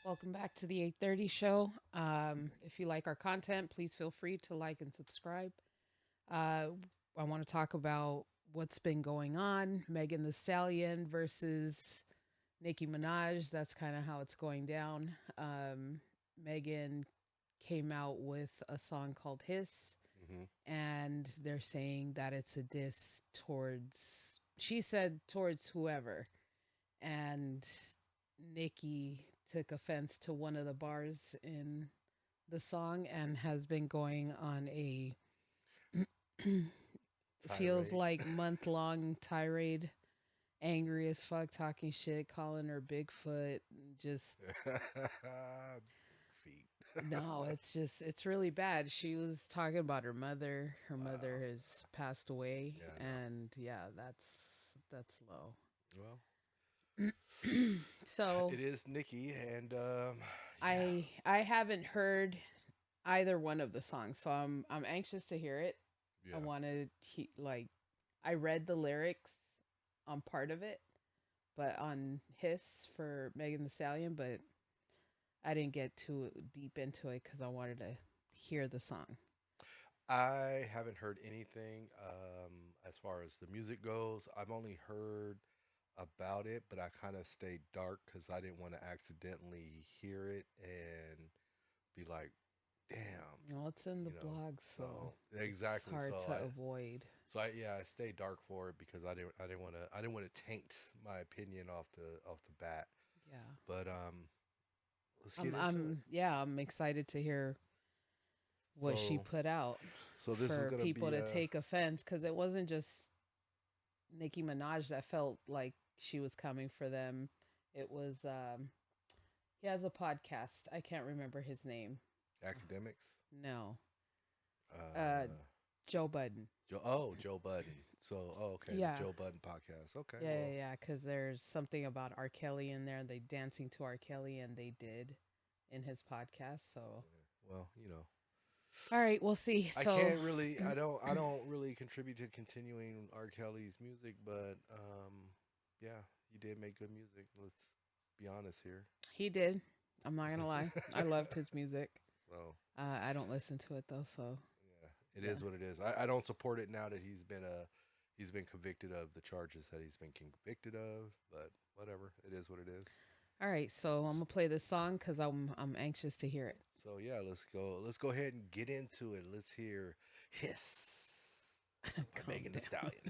Welcome back to the 8:30 show. If you like our content, please feel free to like and subscribe. Uh, I want to talk about what's been going on. Megan Thee Stallion versus Nicki Minaj. That's kind of how it's going down. Megan came out with a song called Hiss, Hmm. and they're saying that it's a diss towards, she said, towards whoever. And Nikki took offense to one of the bars in the song and has been going on a feels Tirade. like month long tirade, angry as fuck, talking shit, calling her Bigfoot. Just Feet. no, it's really bad. She was talking about her mother. Her mother Wow. has passed away, Yeah, I know. and yeah, that's low. Well, So it is Nikki, and yeah, I haven't heard either one of the songs, so I'm anxious to hear it. I yeah. wanted like I read the lyrics on part of it, but on Hiss for Megan Thee Stallion, but I didn't get too deep into it because I wanted to hear the song. I haven't heard anything as far as the music goes. I've only heard about it, but I kind of stayed dark because I didn't want to accidentally hear it and be like, "Damn," Well, it's in the you know. blog, so So it's exactly. hard to avoid. Yeah, I stayed dark for it because I didn't want to taint my opinion off the bat. Yeah. But let's get into it. I'm excited to hear what she So put out so this is for gonna people be to take offense because it wasn't just Nicki Minaj that felt like she was coming for them. It was he has a podcast. I can't remember his name. academics. No. Uh Uh, Joe Budden. Joe Budden. So okay, the Yeah. Joe Budden podcast. Okay, Yeah, yeah, well, yeah. Because there's something about R. Kelly in there. They dancing to R. Kelly, and they did in his podcast. So, well, all right, we'll see. I So, can't really, I don't really contribute to continuing R. Kelly's music, but yeah, he did make good music. Let's be honest here. he did. I'm not gonna lie. I loved his music. So I don't listen to it though. So, yeah, it yeah. is what it is. I don't support it now that he's been convicted of the charges that he's been convicted of. But whatever, it is what it is. All right. So I'm gonna play this song because I'm anxious to hear it. So yeah, let's go. Let's go ahead and get into it. Let's hear "Hiss" by Calm Megan Thee down. Stallion.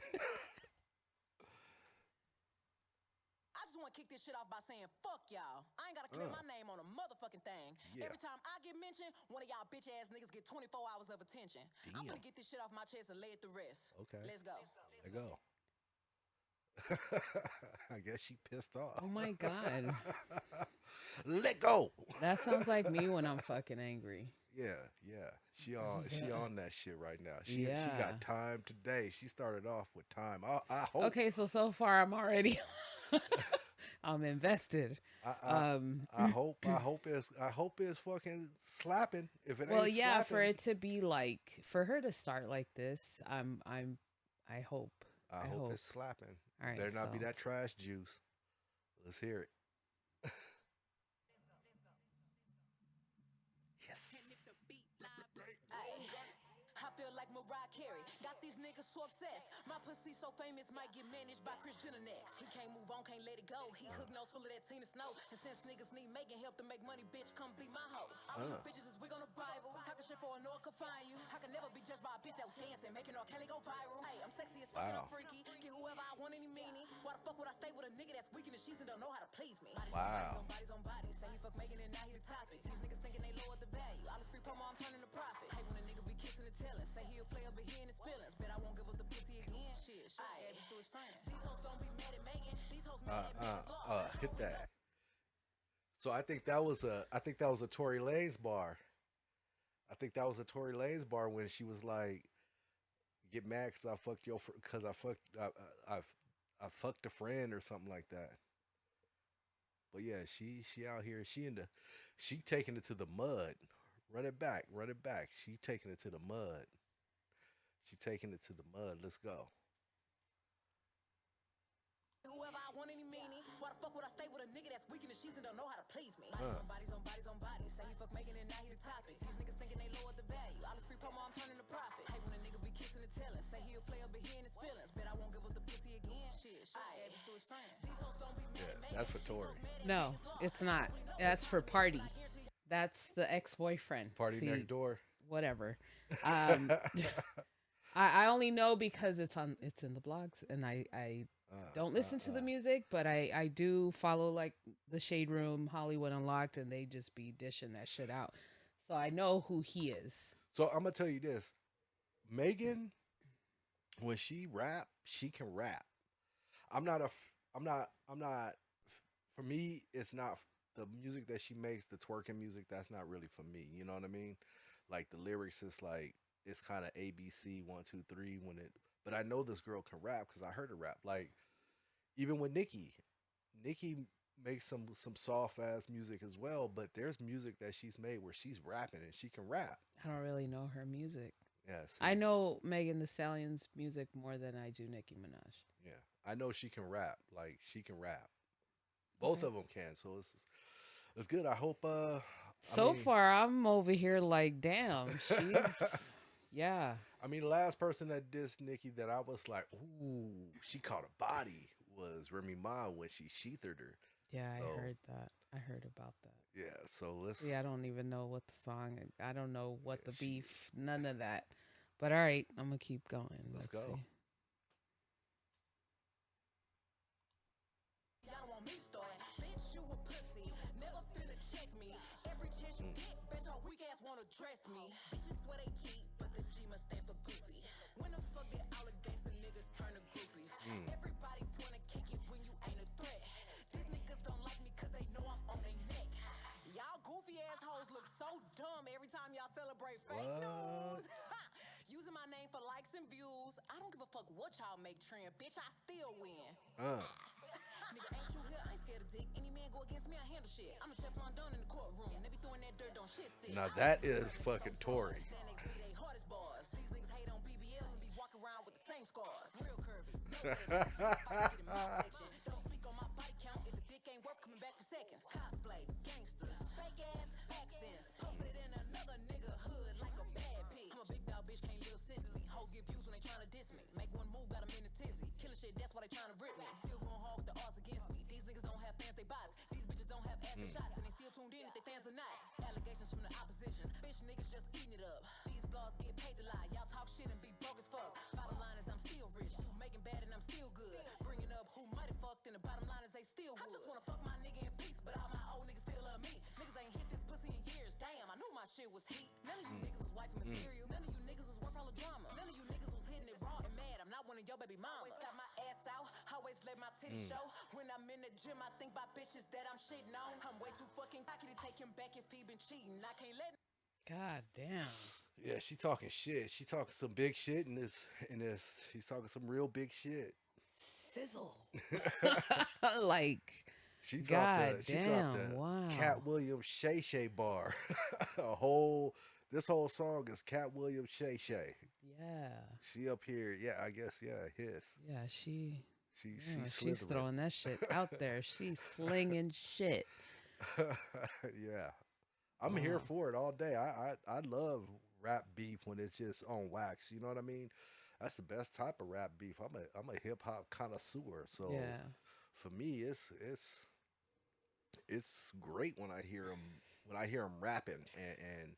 I just want to kick this shit off by saying, fuck y'all. I ain't got to clear uh, my name on a motherfucking thing. yeah. Every time I get mentioned, one of y'all bitch ass niggas get 24 hours of attention. I'm Damn. finna get this shit off my chest and lay it to rest. Okay. Let's go. There go. I guess she pissed Oh off. my god, Let go. that sounds like me when I'm fucking angry. Yeah, yeah. She Yeah. on that shit right now. She got Yeah. time today. She started off with time. I hope. Okay, so far I'm already I'm invested. I, I Um I hope it's fucking slapping. If it well ain't yeah, for slapping, it to be like for her to start like this, I hope. I I hope hope. it's slapping. All right, Better not be so that trash juice. Let's hear it. Yes. Ay, I feel like Mariah Carey. Got these niggas so obsessed. My pussy so famous, might get managed by Chris Jenner next. He can't move on, can't let it go. He hook nose full of that Tina Snow. And since niggas need making help to make money, bitch, come be my hoe. All of you bitches is wig on the Bible. Talking shit for a no one can find you. I can never be judged by a bitch that was dancing, making R. Kelly go viral. Hey, I'm sexy as fuck and I'm Wow. freaky. Get whoever I want any meanie. Why the fuck would I stay with a nigga that's weak in the sheets and don't know how to please me? Wow. Bodies on bodies. Say he fuck making it, now he the topic. These niggas thinking they lower the value. All this free promo, I'm turning to profit. Hey, when a nigga be kissing and telling. Say he'll play up, but he in his feelings. Bet I won't give up the pussy again. Shit, add it to his friend. These hoes don't be mad at Megan. These hoes mad at Megan's law. Hit that. So I think that was a Tory Lanez bar. I think that was a Tory Lanez bar when she was like, "Get mad because I fucked your because I fucked a friend or something like that." But yeah, she out here. She taking it to the mud. Run it back, run it back. She taking it to the mud. She taking it to the mud. Let's go. Whoever I want any meanie. Why Why the fuck would I stay with a nigga that's weak in the sheets and don't know how to please me? Bodies on bodies on bodies on bodies. Say he fuck Megan and now he the topic. These niggas thinking they lowered the value. All this free promo, I'm turning to profit. Hate when a nigga be kissing and telling. Say he a player, but he in his feelings. Bet I won't give up the pussy again. Shit, gave it to his friend. These hoes don't be mad at That's for Tori. No, it's not. That's for Party. That's the ex-boyfriend. Party See, next door. whatever. Um, I only know because it's in the blogs, and I don't listen to the music, but I do follow like the Shade Room, Hollywood Unlocked, and they just be dishing that shit out. So I know who he is. So I'm gonna tell you this, Megan, when she rap, she can rap. I'm not a, I'm not. For me, it's not the music that she makes, the twerking music. That's not really for me. You know what I mean? Like the lyrics is like it's kind of ABC 1 2 3 when it. But I know this girl can rap because I heard her rap. Like even with Nicki makes some soft ass music as well. But there's music that she's made where she's rapping and she can rap. I don't really know her music. Yeah, I see, know Megan Thee Stallion's music more than I do Nicki Minaj. yeah, I know she can rap. Like she can rap. Both Okay. of them can. So it's good. I hope. So far, I'm over here like, damn, she's yeah. I mean, the last person that dissed Nicki that I was like, ooh, she caught a body was Remy Ma when she sheathered her. Yeah, So, I heard that. I heard about that. Yeah, so let's. Yeah, I don't even know what the song. I don't know what the she- beef. None of that. But all right, I'm gonna keep going. Let's Let's go. see. Y'all want me to start? Bitch, you a pussy. Never finna check me. Every chance you get, bitch, your weak ass wanna dress me. Bitches swear they cheat, but the G must stand for goofy. When the fuck did all the gangsta niggas turn to groupies? Everybody wanna kick it when you ain't a threat. These niggas don't like me cause they know I'm on their neck. Y'all goofy assholes look so dumb every time y'all celebrate fake What? news. Using my name for likes and views. I don't give a fuck what y'all make trend. Bitch, I still win. Nigga, ain't you here? I ain't scared of dick. Any man go against me, I handle shit. I'm a Teflon Don in the courtroom. They be throwing that dirt, don't shit stick. Now that is fucking Tory. Saying they be they hardest bars. These niggas hate on BBL and be walking around with the same scars. Real curvy. No fight in my section. Don't speak on my body count if the dick ain't worth coming back for seconds. Cosplay, gangsters, fake ass accents. Posted in another nigga hood like a bad bitch. I'm a big dog bitch, can't live since me. Hoes get views when they tryna diss me. Make one move, got 'em in a tizzy. Killing shit, that's why they tryna rip me. Still going hard with the odds against me. These niggas don't have fans, they bots. These bitches don't have ass, they shots. And they still tuned in if they fans or not. Allegations from the opposition. Bitch niggas just eating it up. These blogs get paid to lie. Y'all talk shit and be broke as fuck. Bottom line is I'm still rich. You making bad and I'm still good. Bringing up who might have fucked and the bottom line is they still would. I just wanna fuck my nigga in peace, but all my old niggas still love me. Niggas ain't hit this pussy in years. Damn, I knew my shit was heat. None of you niggas was wife material. None of you niggas was worth all the drama. None of you niggas was hitting it raw and mad. I'm not one of your baby mamas. Always got my ass out. Always let my titties show. When I'm in the gym, I think about bitches that I'm shitting on. I'm way too fucking cocky to take him back if he been cheating. I can't let God damn. Yeah, she talking shit. She talking some big shit in this. She's talking some real big shit. Sizzle. Like, She dropped God the she dropped damn, the wow. Cat Williams Shay Shay bar. This whole song is Cat Williams Shay Shay. yeah. She up here, yeah, I guess, yeah, his. Yeah, She's she's slithering. throwing that shit out there. She's slinging shit. Yeah, I'm here Wow. for it all day. I love rap beef when it's just on wax. You know what I mean? That's the best type of rap beef. I'm a hip hop connoisseur, so Yeah. for me, it's great when I hear him rapping and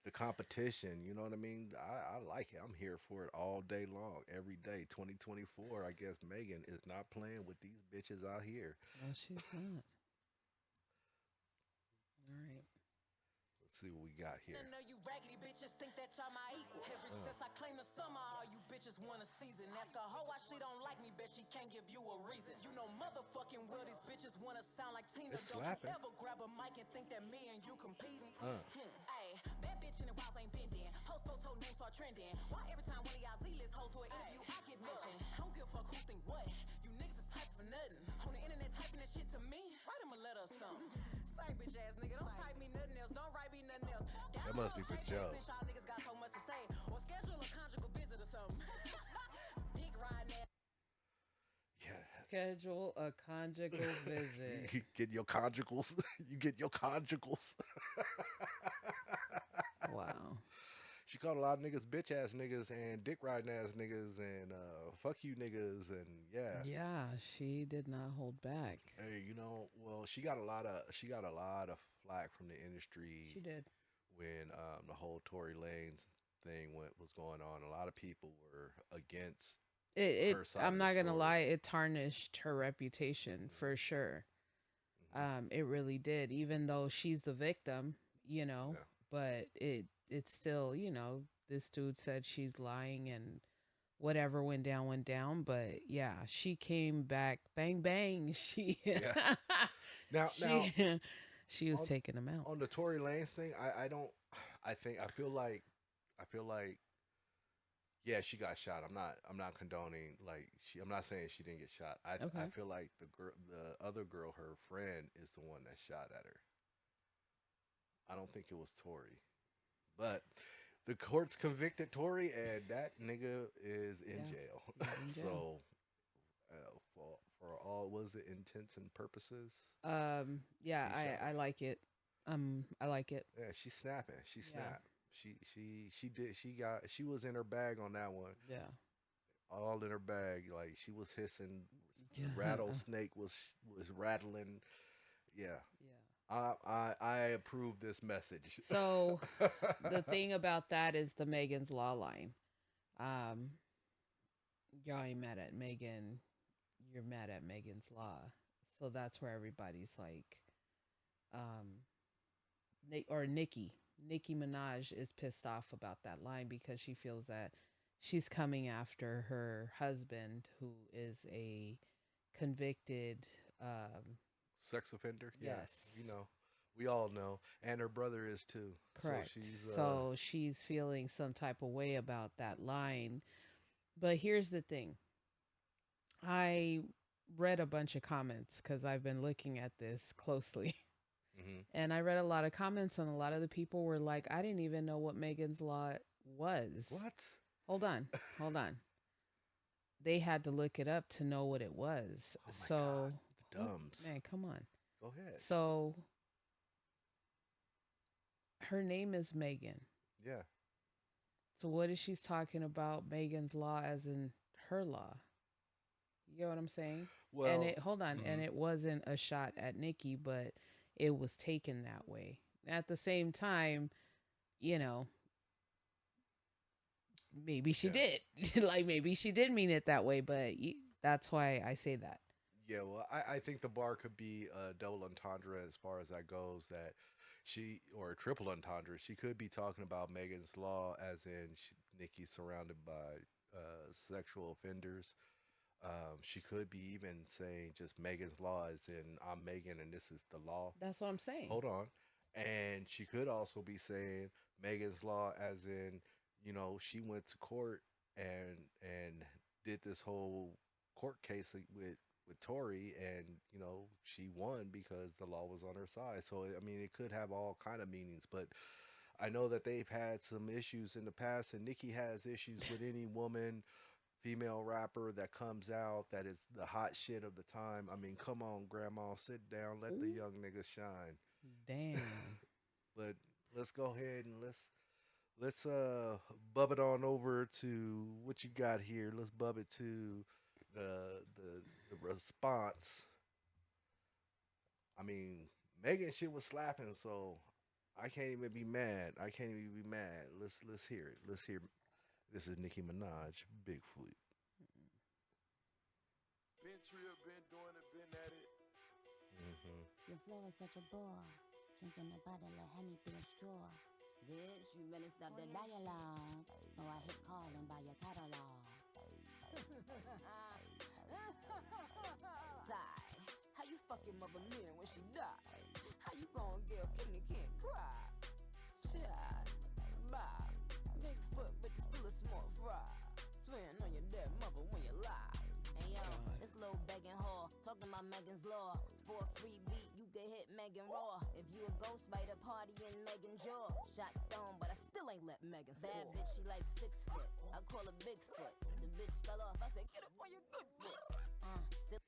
the competition. You know what I mean? I like it. I'm here for it all day long, every day. 2024. I guess Megan is not playing with these bitches out here. No, she's not. All right. Let's see what we got here. I know you raggedy bitches think that y'all my equal. Ever since I claimed the summer, all you bitches want a season. Ask a hoe why she don't like me, bet she can't give you a reason. You know motherfucking well these bitches wanna sound like Tina. It's Don't slapping. you ever grab a mic and think that me and you competing. Ayy, bad bitch in the walls ain't bending. Post photo names start trending. Why every time one of y'all Z-list hoes do an interview, I get mentioned? I don't give a fuck who think what. You niggas is typing for nothing. On the internet typing that shit to me. Write him a letter or something. Same bitch ass nigga, don't type me nothing else. Don't write me nothing else. That must be for Joe. Since y'all niggas got so much to say, or schedule a conjugal visit or something. Dick riding that. Yeah, schedule a conjugal visit. You get your conjugals. You get your conjugals. Wow. She called a lot of niggas bitch ass niggas and dick riding ass niggas and fuck you niggas and yeah. Yeah, she did not hold back. Hey, well, she got a lot of flack from the industry She did. when the whole Tory Lanez thing was going on. A lot of people were against It her side I'm of the not gonna story. lie, it tarnished her reputation for sure. Hmm. It really did, even though she's the victim, you know, Yeah, but it's still, this dude said she's lying and whatever went down, but yeah, she came back bang bang. She yeah. Now she she was on taking him out. on the Tory Lanez thing, I don't. I feel like yeah, she got shot. I'm not condoning like I'm not saying she didn't get shot. I Okay. feel like the other girl, her friend, is the one that shot at her. I don't think it was Tory. But the courts convicted Tory, and that nigga is in Yeah. jail. He's in jail. So, for all was it intents and purposes, Yeah, he shot I her. like it. I like it. Yeah, she's snapping. She Yeah. snapped. She was in her bag on that one, Yeah. all in her bag. Like she was hissing. The Yeah. rattlesnake was rattling. Yeah, Yeah. I approve this message. So the thing about that is the Megan's Law line. Um, y'all ain't mad at Megan. You're mad at Megan's Law. So that's where everybody's like, um, or Nicki Minaj is pissed off about that line because she feels that she's coming after her husband, who is a convicted, Sex offender. Yeah, yes, we all know, and her brother is too. So correct. she's So she's feeling some type of way about that line. But here's the thing, I read a bunch of comments because I've been looking at this closely. hmm And I read a lot of comments, and a lot of the people were like, I didn't even know what Megan's Law was. what? Hold on, hold on. They had to look it up to know what it was. Oh my god, So, the dumbs. man, come on. Go ahead. So, her name is Megan. Yeah. So, what is she's talking about Megan's Law as in her law? You get what I'm saying? And Well. hold on, and hmm it wasn't a shot at Nikki, but it was taken that way. At the same time, you know, maybe she Yeah. did. Like maybe she did mean it that way, but that's why I say that. Yeah. Well, I think the bar could be a double entendre as far as that goes. That or a triple entendre. She could be talking about Megan's Law, as in Nikki's surrounded by sexual offenders. She could be even saying just Megan's Law, as in I'm Megan and this is the law. That's what I'm saying. Hold on. And she could also be saying Megan's Law, as in, she went to court and did this whole court case with Tory, and she won because the law was on her side. So I mean, it could have all kind of meanings, but I know that they've had some issues in the past, and Nikki has issues with any woman, female rapper that comes out that is the hot shit of the time. I mean, come on, grandma, sit down, let the Ooh, young nigga shine. damn. But let's go ahead and let's bub it on over to what you got here. Let's bub it to the response. I mean, Megan shit was slapping, so I can't even be mad. I can't even be mad. Let's hear it. Let's hear. This is Nicki Minaj, Bigfoot. Been trip, been doing it, been at it. Hmm. Your flow is such a bore. Drinking a bottle of honey through a straw. Bitch, you better stop the dialogue. Or I hit call and buy your catalog. Sigh. How you fucking mother Mary when she died? How you gonna get a king and can't cry? Child, bye. Bigfoot, but you still a small fry. Swearing on your dead mother when you lie. Hey yo, God. this little begging whore talking about Megan's Law. For a free beat, you can hit Megan Raw. If you a ghost, fight a party in Megan jaw. Shot stone, but I still ain't let Megan soar. Bad bitch, she like 6 foot. I call her Bigfoot. The bitch fell off. I said, get up on your good foot. Still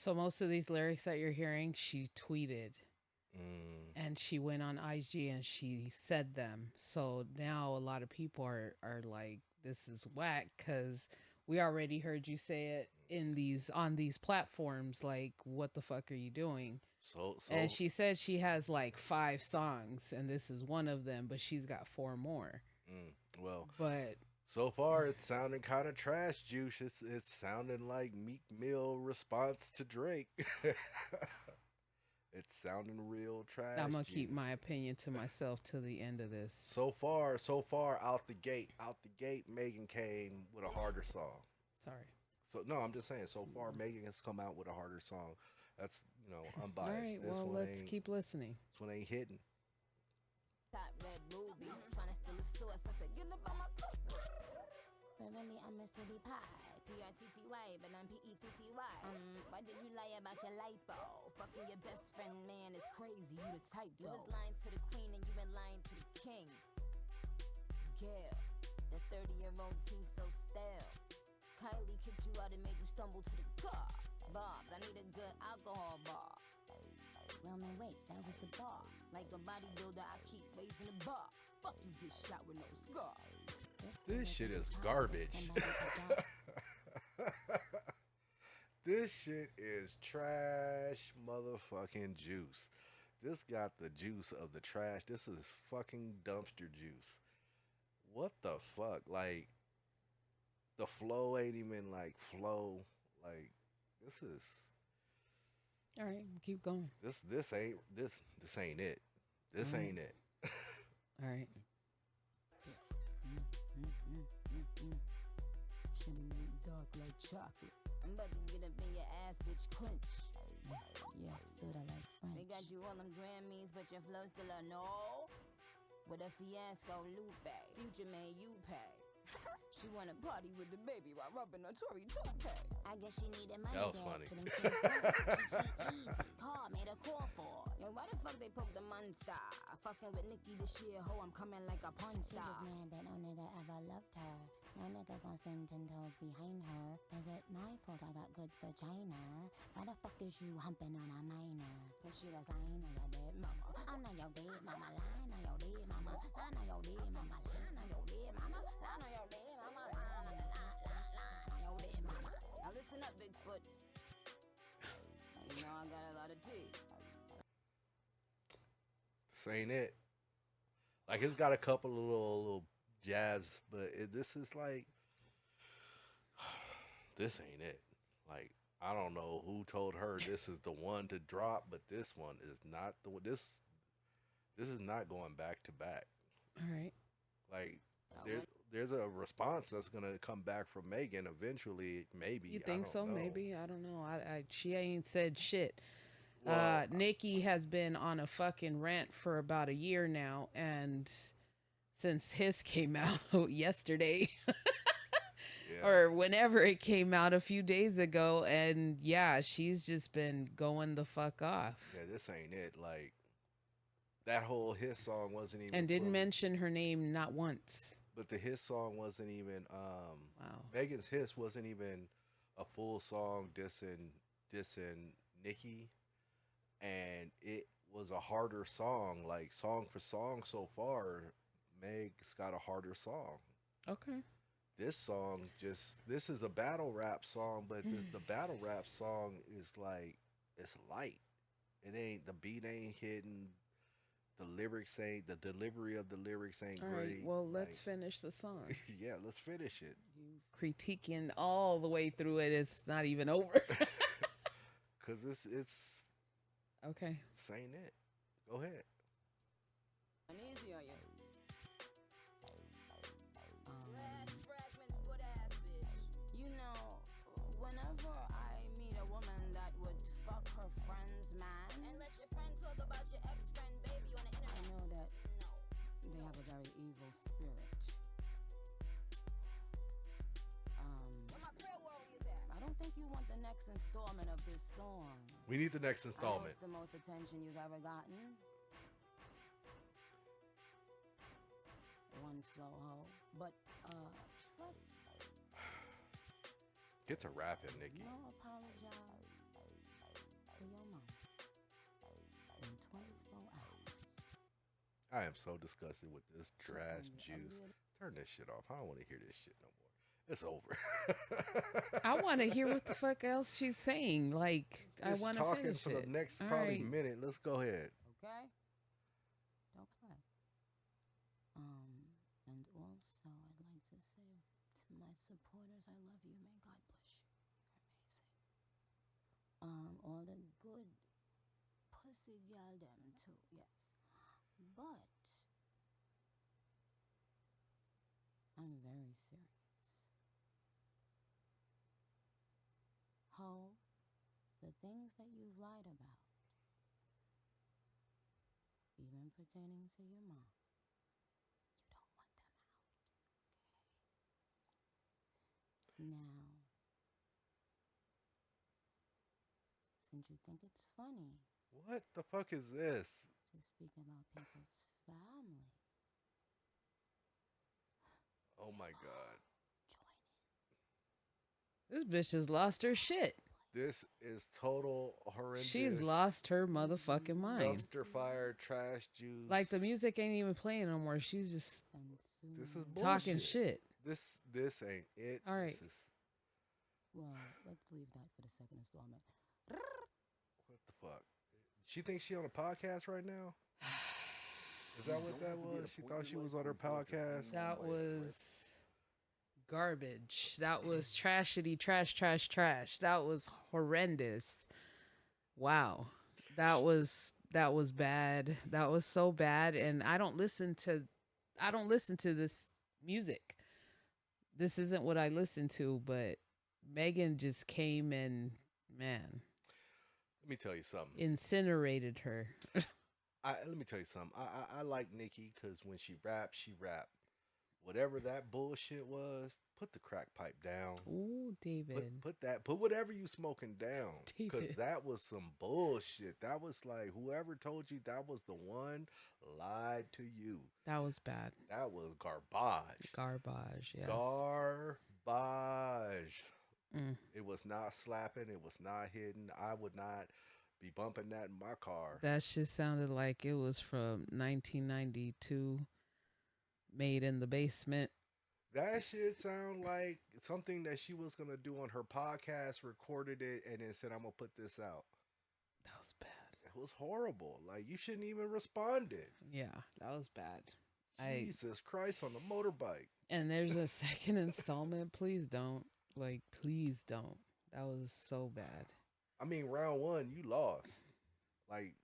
So most of these lyrics that you're hearing, she tweeted Mm. and she went on IG and she said them. So now a lot of people are like, this is whack because we already heard you say it in these on these platforms. Like, what the fuck are you doing? So And so she said she has like 5 songs and this is one of them, but she's got 4 more. well, But so far it's sounding kind of trash juice. It's sounding like Meek Mill response to Drake. It's sounding real I'm trash gonna keep juice. my opinion to myself till the end of this. So far out the gate, Megan came with a harder song. Sorry. So no, I'm just saying. So far, Megan has come out with a harder song. That's All unbiased. right. Well, let's keep listening. This one ain't hitting. Top red movie. Tryna steal a source. I said, you live on my cook. But really, I'm a city pie. P-R-T-T-Y, but I'm P-E-T-T-Y. Why did you lie about your lipo? Fucking your best friend, man, is crazy. You the type, though. You was lying to the queen and you been lying to the king. Gail, the 30-year-old tea so stale. Kylie kicked you out and made you stumble to the car. Bobs, I need a good alcohol bar. Well, man, wait, that was the bar. Like a bodybuilder, I keep raising the bar. Fuck you, get shot with no scar. This shit is garbage. This shit is trash motherfucking juice. This got the juice of the trash. This is fucking dumpster juice. What the fuck? Like the flow ain't even like flow. Like this is All right. Keep going. this ain't it. This Alright. ain't it. All right. Shouldn't get dark like chocolate. I'm about to get up in your ass, bitch, clench. Yeah, sorta like French. They got you all them Grammys, but your flow still a no. With a fiasco, Lupe. Future man, you pay. She wanna party with the baby while rubbing a Tory toupee. I guess she needed money. That was gas funny. for them kids. She easy. Call, made a call for. Yo, why the fuck they poke the monster? Fucking with Nicki this year, ho, I'm coming like a porn star. She just mad that no nigga ever loved her. No nigga gon' stand 10 toes behind her. Is it my fault I got good vagina? Why the fuck is you humping on a minor? Cause she was lying on your dead mama. I'm not your dead mama, lying on your dead mama. Lying on your dead mama, lying on your dead mama. Lying on your dead mama, lying on your dead mama. Now listen up, Bigfoot. You know I got a lot of tea. This ain't it. Like it's got a couple of little jabs, but this is like this ain't it. Like I don't know who told her this is the one to drop, but this one is not the one. This is not going back to back. All right. Like there's a response that's gonna come back from Megan eventually. Maybe You I think don't so? know. Maybe. I don't know. She ain't said shit. Well, Nicki has been on a fucking rant for about a year now, and since his came out yesterday yeah. or whenever it came out a few days ago, and yeah, she's just been going the fuck off. Yeah, this ain't it. Like that whole his song wasn't even And didn't fully- mention her name not once. but the his song wasn't even Wow. Megan's hiss wasn't even a full song dissing Nicki, and it was a harder song, like song for song so far. Meg's got a harder song. Okay. This song this is a battle rap song, but the battle rap song is like it's light. It ain't the beat ain't hitting, the lyrics ain't the delivery of the lyrics ain't All great. right. Well, let's like, finish the song. yeah, let's finish it. You critiquing all the way through it. It's not even over. Cause it's Okay. this ain't it. Go ahead. Uneasy on you. Last fragments for the ass bitch. You know, whenever I meet a woman that would fuck her friend's man and let your friend talk about your ex-friend baby on the internet, I know that they have a very evil spirit. Where my prayer warriors at? I don't think you want the next installment of this song. We need the next I know installment. it's the most attention you've ever gotten. One flow ho, but trust me, Get to rapping, Nikki. no apologize. I am so disgusted with this trash شكرا يا juice. أبيض. Turn this shit off. I don't want to hear this shit no more. It's over. I want to hear what the fuck else she's saying. Like, I It's want to talking finish for the it. next All probably right. minute. Let's go ahead. Okay? Don't play. And also, I'd like to say to my supporters, I love you. May God bless you. You're amazing. All the good pussy gal them too, yes. But I'm very serious. How the things that you've lied about, even pertaining to your mom, you don't want them out. Now, since you think it's funny What the fuck is this? to speak about people's families, Oh my god. join This bitch has lost her shit. This is total She's horrendous. lost her motherfucking mind. Dumpster fire, trash Like the juice. music ain't even playing no more. She's just and soon. This is talking bullshit. shit. This ain't it. All right. This is Well, let's leave that for the second installment. what the fuck. She thinks she on a podcast right now. Is that what that was? She thought she was on her podcast. That was garbage. That was trashity, trash, trash, trash. That was horrendous. Wow. That was bad. That was so bad. And I don't listen to this music. This isn't what I listen to, but Megan just came and man, Let me tell you something. incinerated her. Let me tell you something. I like Nicki because when she raps, she rap. Whatever that bullshit was, put the crack pipe down. Ooh, David. Put whatever you smoking down. Because David. that was some bullshit. That was like whoever told you that was the one lied to you. That was bad. That was garbage. Garbage, yes. Garbage. Mm. It was not slapping. It was not hitting. I would not be bumping that in my car. That shit sounded like it was from 1992, made in the basement. That shit sound like something that she was gonna do on her podcast, recorded it, and then said, "I'm gonna put this out." That was bad. It was horrible. Like you shouldn't even responded. Yeah, that was bad. Jesus Christ on the motorbike. And there's a second installment. Please don't. Like, please don't. That was so bad. I mean, round one, you lost. Like,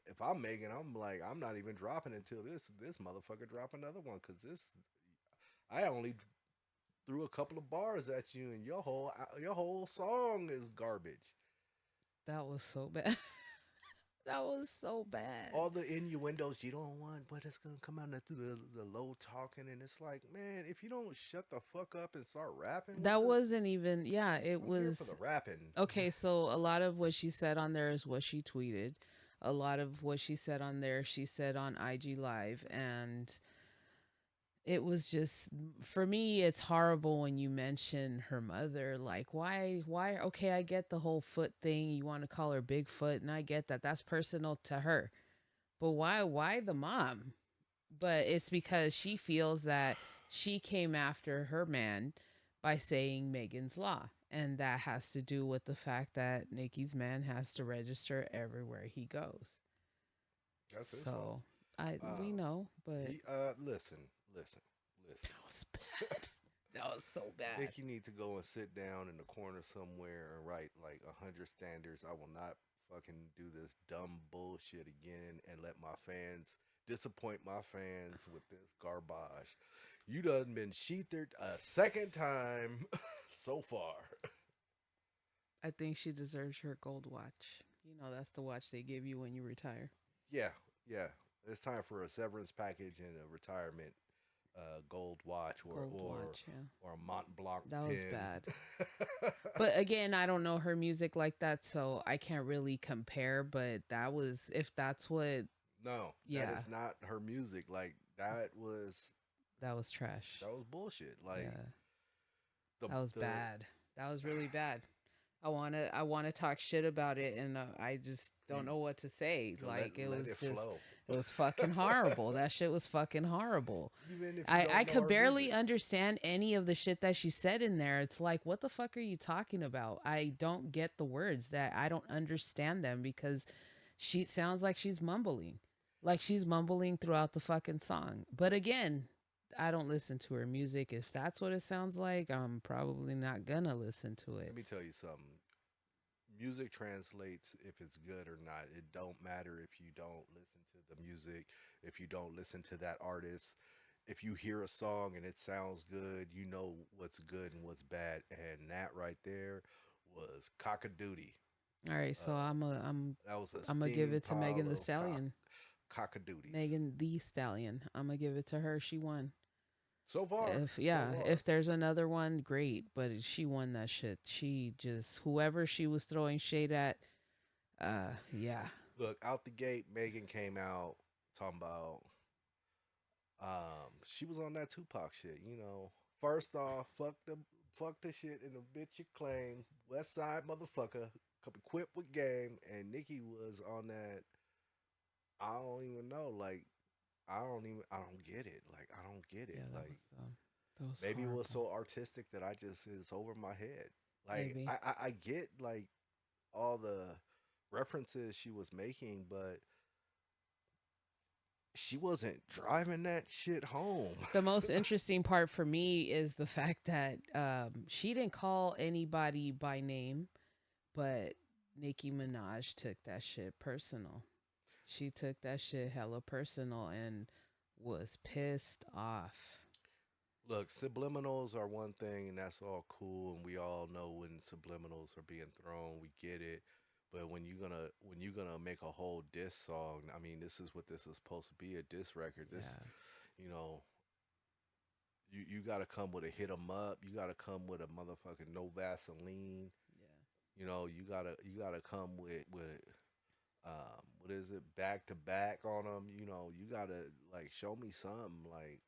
if I'm Megan, I'm like, I'm not even dropping until this motherfucker drop another one, cause I only threw a couple of bars at you, and your whole song is garbage. That was so bad. That was so bad. All the innuendos you don't want, but it's gonna come out through the low talking, and it's like, man, if you don't shut the fuck up and start rapping, That wasn't even, yeah, it I'm here was. for the rapping. Okay, so a lot of what she said on there is what she tweeted. A lot of what she said on there, she said on IG Live. And it was just, for me, it's horrible when you mention her mother. Like, why, okay, I get the whole foot thing. You want to call her Bigfoot, and I get that. That's personal to her. But why the mom? But it's because she feels that she came after her man by saying Megan's Law. And that has to do with the fact that Nicki's man has to register everywhere he goes. That's his fault. So we know, but He, listen. that was bad. That was so I bad. think you need to go and sit down in the corner somewhere and write like 100 standards. I will not fucking do this dumb bullshit again and let my fans disappoint my fans with this garbage. You done been sheathered a second time so far. I think she deserves her gold watch. You know, that's the watch they give you when you retire. Yeah. It's time for a severance package and a retirement gold watch or or a Mont Blanc That was pin. bad. But again, I don't know her music like that, so I can't really compare. But that was, if that's what, No, Yeah. that is not her music. Like that was trash. bullshit. Like Yeah, the that was bad. That was really bad. I wanna talk shit about it, and I just don't You know what to say. to Like let it flow. it was fucking horrible. That shit was fucking horrible. Even if you I don't know could her barely music. understand any of the shit that she said in there. It's like, what the fuck are you talking about? I don't get the words. That I don't understand them because she sounds like she's mumbling. Like she's mumbling throughout the fucking song. But again, I don't listen to her music. If that's what it sounds like, I'm probably not gonna listen to Let it. me tell you something. Music translates if it's good or not. It don't matter if you don't listen to the music, if you don't listen to that artist. If you hear a song and it sounds good, you know what's good and what's bad. And that right there was cockadoodie. All right, so Uh, that was a I'm gonna give steaming it to Megan pile the of Stallion. cockadoodies. Megan the Stallion. I'm gonna give it to her. She won. So far, If so yeah, far. if there's another one, great. But she won that shit. She just whoever she was throwing shade at. Yeah, Look, out the gate, Megan came out talking about she was on that Tupac shit, you know. First off, fuck the shit in the bitch you claim. West side motherfucker. Come equipped with game. And Nicki was on that. I don't even know. Like, I don't get it. Like, I don't get it. yeah, Like, that was maybe it was horrible. so artistic that I just is over my head. Like, Maybe I get like all the references she was making, but she wasn't driving that shit home. the most interesting part for me is the fact that she didn't call anybody by name, but Nicki Minaj took that shit personal. She took that shit hella personal and was pissed off. Look, subliminals are one thing, and that's all cool, and we all know when subliminals are being thrown. We get it, but when you're gonna make a whole diss song, I mean, this is what this is supposed to be, a diss record. This, Yeah, you know, you got to come with a hit 'em up. You got to come with a motherfucking no Vaseline. yeah. You know, you gotta come with what is it, back to back on them. You know, you gotta like show me something like.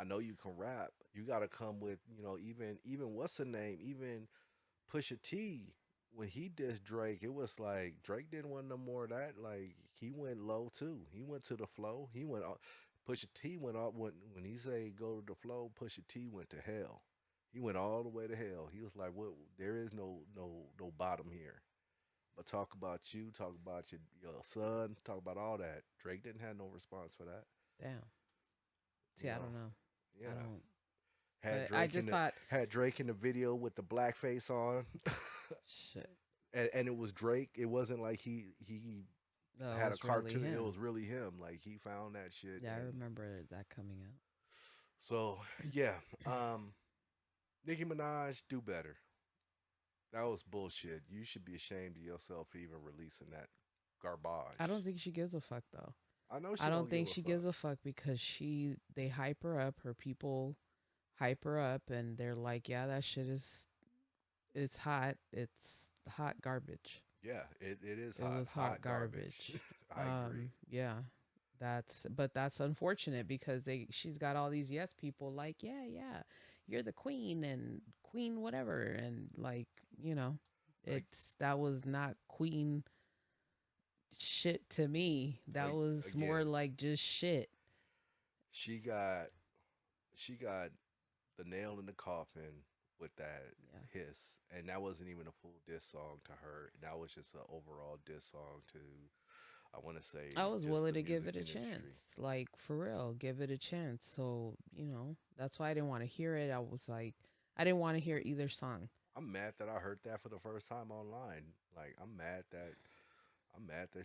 I know you can rap. You got to come with, you know, even what's the name? Even Pusha T when he dissed Drake, it was like Drake didn't want no more of that. Like he went low too. He went to the flow. He went up. Pusha T went up when he say go to the flow. Pusha T went to hell. He went all the way to hell. He was like, "What? There is no bottom here." But talk about you, talk about your son, talk about all that. Drake didn't have no response for that. Damn. See, You I know, don't know. I yeah. don't. But I just thought, Had Drake in the video with the blackface on, shit. and it was Drake. It wasn't like he No, it had a was really cartoon. It him. was really him. Like he found that shit, Yeah, I and remember that coming out. so yeah. Nicki Minaj, do better. That was bullshit. You should be ashamed of yourself for even releasing that I garbage. don't think she gives a fuck though. I know I she don't don't give think a she fuck. gives a fuck because they hype her up. Her people hype her up, and they're like, yeah, that shit is it's hot. It's hot garbage. Yeah, it is It was hot hot garbage. garbage. I agree. Yeah. That's unfortunate because she's got all these yes people like, yeah, yeah, you're the queen and queen whatever and like, you know, Like that was not queen shit to me. That was more again, like just shit. she got she got the nail in the coffin with that Yeah. hiss, and that wasn't even a full diss song to her. That was just an overall diss song to, I want to say, I was just willing the to give music it a industry. chance. Like for real, give it a chance. So, that's why I didn't want to hear it. I was like I didn't want to hear either song. I'm mad that I heard that for the first time online. Like I'm mad that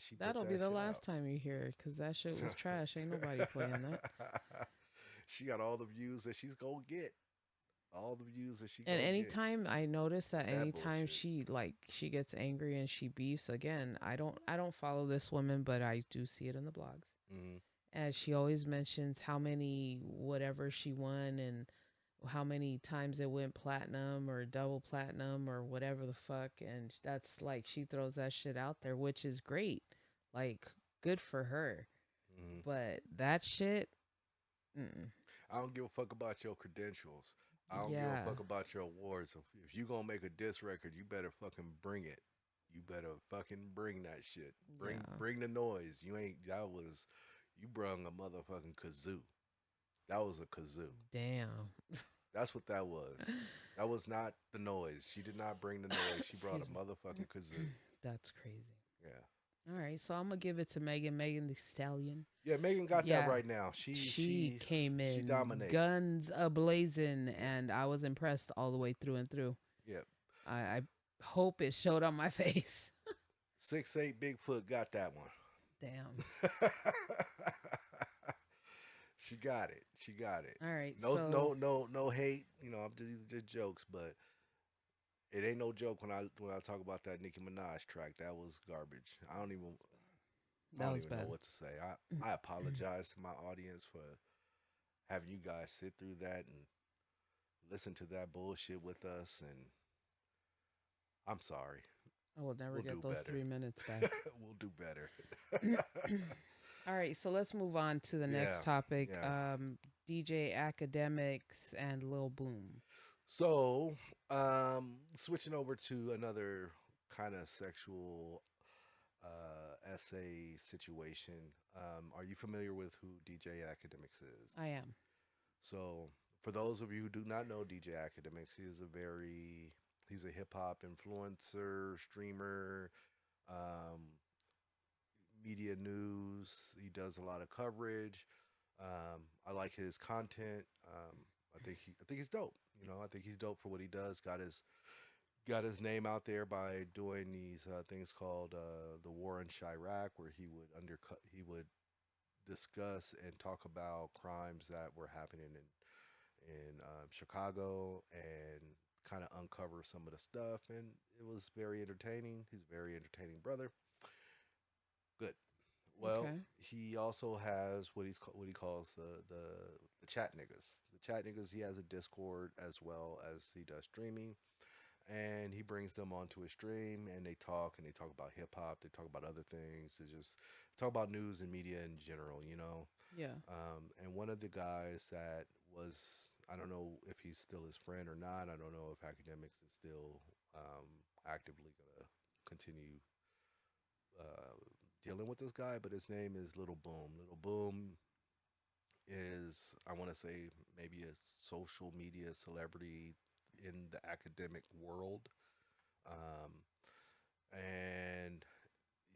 she put That'll be that the shit out. last time you hear it because that shit was trash. Ain't nobody playing that. She got all the views that she's gonna get. All the views that she And gonna get anytime I notice that with that anytime bullshit. she gets angry and she beefs again, I don't follow this woman, but I do see it in the blogs. Hmm. And she always mentions how many whatever she won and how many times it went platinum or double platinum or whatever the fuck. And that's like she throws that shit out there, which is great. Like good for her. Hmm. But that shit, mm-mm. I don't give a fuck about your credentials. I don't give a Yeah. fuck about your awards. If you gonna make a diss record, you better fucking bring it. You better fucking bring that shit. Yeah. Bring the noise. You ain't that was you brung a motherfucking kazoo. That was a kazoo. Damn. That's what that was. That was not the noise. She did not bring the noise. She brought a Excuse motherfucking me. kazoo. That's crazy. Yeah. All right, so I'm gonna give it to Megan. Megan the Stallion. Yeah, Megan got that Yeah, right now. she came She in dominate. guns a blazing, Yeah. and I was impressed all the way through and through. Yeah. I hope it showed on my face. 6'8" Bigfoot got that one. Damn. She got it. She got it. All right, No, so no, no, no hate. You know, these are just jokes, but it ain't no joke when I talk about that Nicki Minaj track. That was garbage. I that don't was even know bad. what to say. I apologize to my audience for having you guys sit through that and listen to that bullshit with us. And I'm sorry. I will never We'll get do those better. 3 minutes back. We'll do better. All right, so let's move on to the Yeah. next topic. Yeah. DJ Academics and Lil Boom. So, switching over to another kind of sexual essay situation. Are you familiar with who DJ Academics is? I am. So, for those of you who do not know DJ Academics, he's a hip hop influencer, streamer, um, media news. He does a lot of coverage. I like his content. I think he's dope. You know, I think he's dope for what he does. Got his name out there by doing these things called the War in Chirac, where he would discuss and talk about crimes that were happening in Chicago and kind of uncover some of the stuff. And it was very entertaining. He's a very entertaining brother. Good. Well, Okay. he also has what he calls the chat niggas. The chat niggas. He has a Discord as well as he does streaming, and he brings them onto his stream, and they talk about hip hop. They talk about other things. They just talk about news and media in general. You know, Yeah. and one of the guys that was, I don't know if he's still his friend or not. I don't know if Academics is still actively gonna continue uh, dealing with this guy, but his name is Little Boom. Little Boom is, I want to say, maybe a social media celebrity in the academic world. Um, and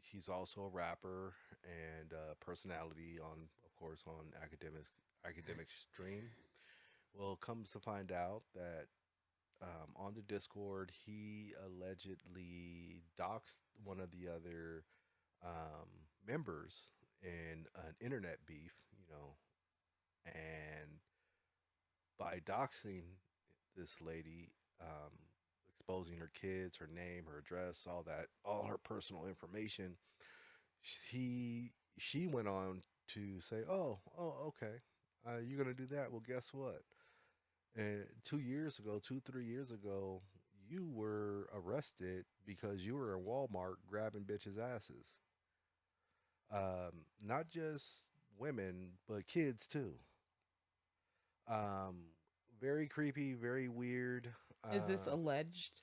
he's also a rapper and a personality on, of course, on academic stream. Well, it comes to find out that on the Discord, he allegedly doxed one of the other um, members in an internet beef, you know, and by doxing this lady, exposing her kids, her name, her address, all that, all her personal information, she went on to say, "Oh, okay, you're gonna do that? Well, guess what? And 2 years ago, 3 years ago, you were arrested because you were in Walmart grabbing bitches' asses. Not just women, but kids too. Um, Very creepy, very weird. Is this Uh, alleged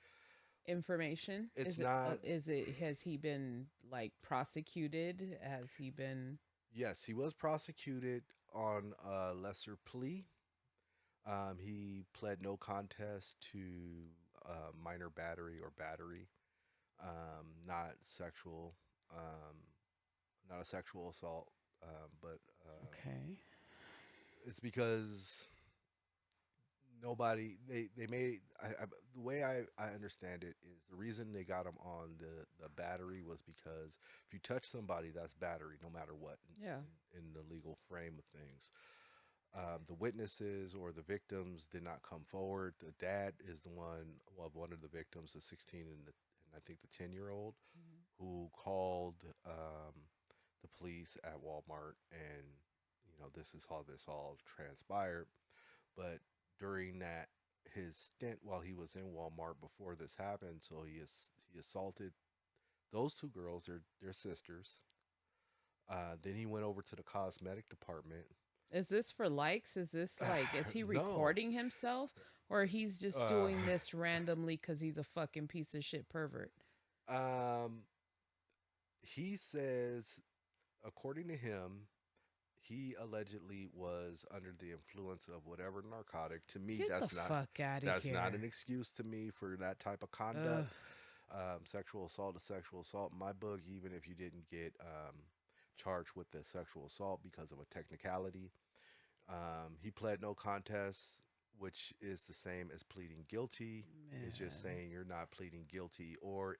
information? it's not. Is it has he been like prosecuted? Has he been Yes, he was prosecuted on a lesser plea. He pled no contest to minor battery or battery, not sexual, um, not a sexual assault, but okay? it's because nobody they made the way I understand it is the reason they got him on the battery was because if you touch somebody that's battery no matter what Yeah. in the legal frame of things. The witnesses or the victims did not come forward. The dad is the one of the victims, the 16 and I think the 10-year old, Mhm. who called the police at Walmart, and this is how this all transpired. But during that his stint while he was in Walmart before this happened, so he assaulted those two girls. They're sisters. Then he went over to the cosmetic department. Is this for likes? Is this like is he No, recording himself or he's just Uh, doing this randomly because he's a fucking piece of shit pervert? um, he says, according to him, he allegedly was under the influence of whatever narcotic. To me, Get the fuck out of that's not here. an excuse to me for that type of conduct. Ugh. Sexual assault is sexual assault in my book, even if you didn't get charged with the sexual assault because of a technicality. He pled no contest, which is the same as pleading guilty. It's just Man. saying you're not pleading guilty or